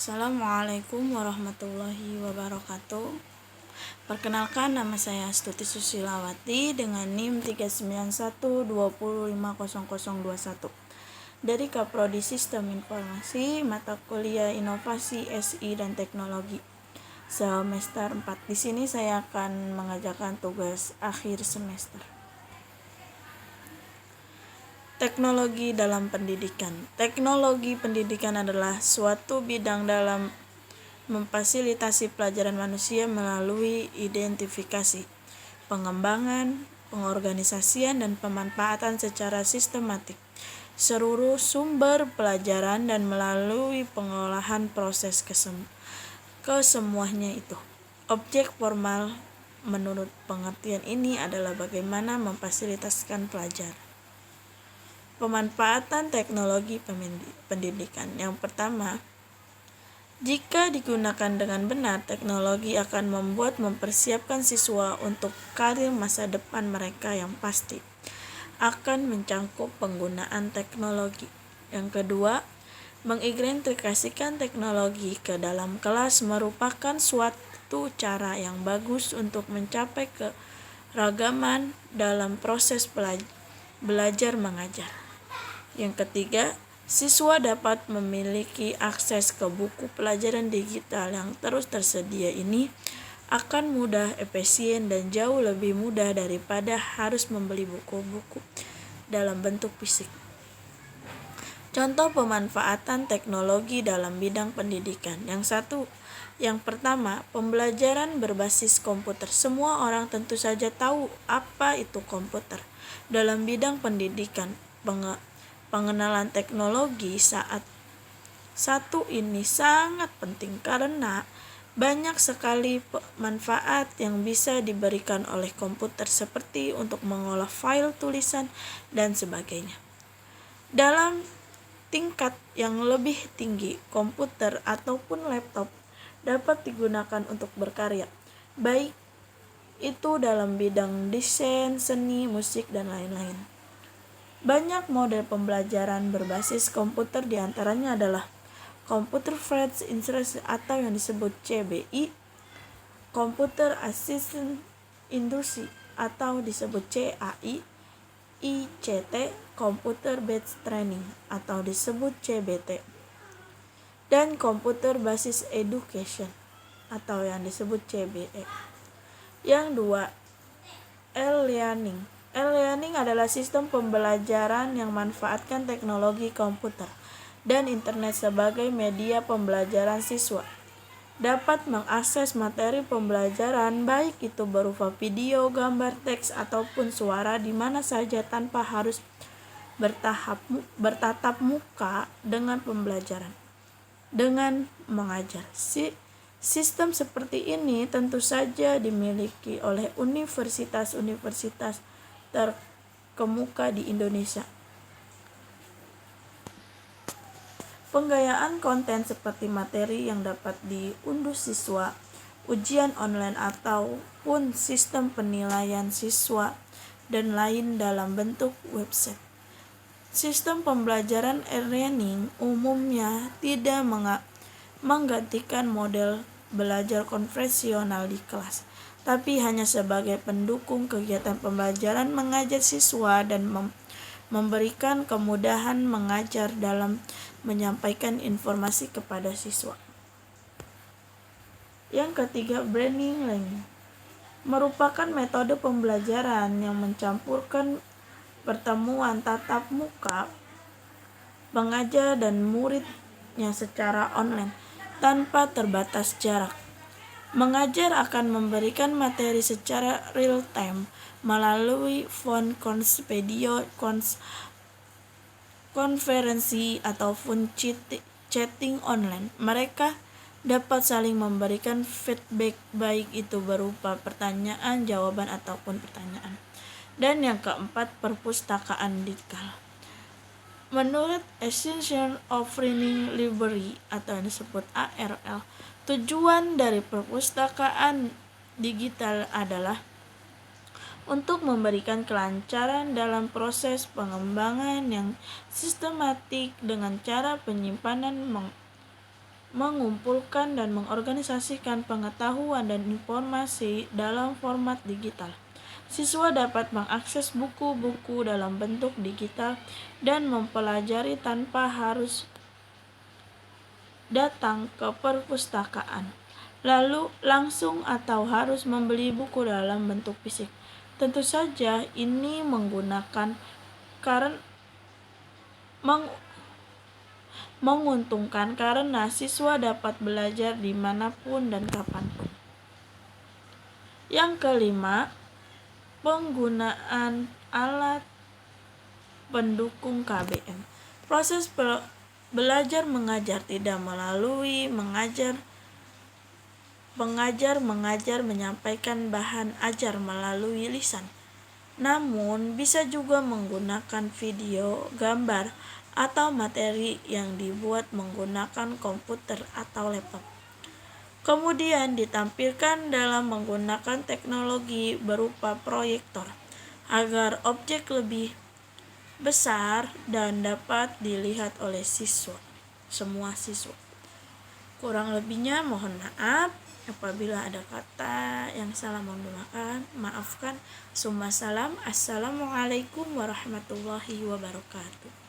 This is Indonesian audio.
Assalamualaikum warahmatullahi wabarakatuh. Perkenalkan, nama saya Astuti Susilawati dengan NIM 39120500021 dari Kaprodi Sistem Informasi, mata kuliah Inovasi SI dan Teknologi semester 4. Di sini saya akan mengerjakan tugas akhir semester. Teknologi dalam pendidikan. Teknologi pendidikan adalah suatu bidang dalam memfasilitasi pelajaran manusia melalui identifikasi, pengembangan, pengorganisasian, dan pemanfaatan secara sistematik seluruh sumber pelajaran dan melalui pengolahan proses kesemuanya itu. Objek formal menurut pengertian ini adalah bagaimana memfasilitasikan pelajaran. Pemanfaatan teknologi pendidikan. Yang pertama, jika digunakan dengan benar, teknologi akan mempersiapkan siswa untuk karir masa depan mereka yang pasti akan mencangkup penggunaan teknologi. Yang kedua, mengintegrasikan teknologi ke dalam kelas merupakan suatu cara yang bagus untuk mencapai keragaman dalam proses belajar mengajar. Yang ketiga, siswa dapat memiliki akses ke buku pelajaran digital yang terus tersedia. Ini akan mudah, efisien, dan jauh lebih mudah daripada harus membeli buku-buku dalam bentuk fisik. Contoh pemanfaatan teknologi dalam bidang pendidikan. Yang pertama, pembelajaran berbasis komputer. Semua orang tentu saja tahu apa itu komputer. Dalam bidang pendidikan, pengenalan teknologi saat satu ini sangat penting karena banyak sekali manfaat yang bisa diberikan oleh komputer seperti untuk mengolah file, tulisan, dan sebagainya. Dalam tingkat yang lebih tinggi, komputer ataupun laptop dapat digunakan untuk berkarya, baik itu dalam bidang desain, seni, musik, dan lain-lain. Banyak model pembelajaran berbasis komputer, diantaranya adalah Computer Based Instruction atau yang disebut CBI, Computer Assisted Instruction atau disebut CAI, ICT, Computer Based Training atau disebut CBT, dan Computer Based Education atau yang disebut CBE. Yang dua, e-learning. E-learning adalah sistem pembelajaran yang memanfaatkan teknologi komputer dan internet sebagai media pembelajaran. Siswa dapat mengakses materi pembelajaran baik itu berupa video, gambar, teks, ataupun suara di mana saja tanpa harus bertatap muka dengan pembelajaran. Dengan mengajar, sistem seperti ini tentu saja dimiliki oleh universitas-universitas terkemuka di Indonesia. Penggayaan konten seperti materi yang dapat diunduh siswa, ujian online ataupun sistem penilaian siswa dan lain dalam bentuk website. Sistem pembelajaran e-learning umumnya tidak menggantikan model belajar konvensional di kelas, tapi hanya sebagai pendukung kegiatan pembelajaran mengajar siswa dan memberikan kemudahan mengajar dalam menyampaikan informasi kepada siswa. Yang ketiga, blended learning merupakan metode pembelajaran yang mencampurkan pertemuan tatap muka pengajar dan muridnya secara online tanpa terbatas jarak. Mengajar akan memberikan materi secara real time melalui phone call, video konferensi, ataupun chatting online. Mereka dapat saling memberikan feedback baik itu berupa pertanyaan, jawaban, ataupun pertanyaan. Dan yang keempat, perpustakaan digital. Menurut Association of Learning Library atau yang disebut ARL, tujuan dari perpustakaan digital adalah untuk memberikan kelancaran dalam proses pengembangan yang sistematik dengan cara penyimpanan mengumpulkan dan mengorganisasikan pengetahuan dan informasi dalam format digital. Siswa dapat mengakses buku-buku dalam bentuk digital dan mempelajari tanpa harus datang ke perpustakaan, lalu langsung atau harus membeli buku dalam bentuk fisik. Tentu saja ini menguntungkan karena siswa dapat belajar dimanapun dan kapanpun. Yang kelima, penggunaan alat pendukung KBM. Proses belajar mengajar tidak melalui pengajar menyampaikan bahan ajar melalui lisan, namun bisa juga menggunakan video, gambar, atau materi yang dibuat menggunakan komputer atau laptop. Kemudian ditampilkan dalam menggunakan teknologi berupa proyektor agar objek lebih besar dan dapat dilihat oleh semua siswa. Kurang lebihnya mohon maaf apabila ada kata yang salah, maafkan. Summa salam. Assalamualaikum warahmatullahi wabarakatuh.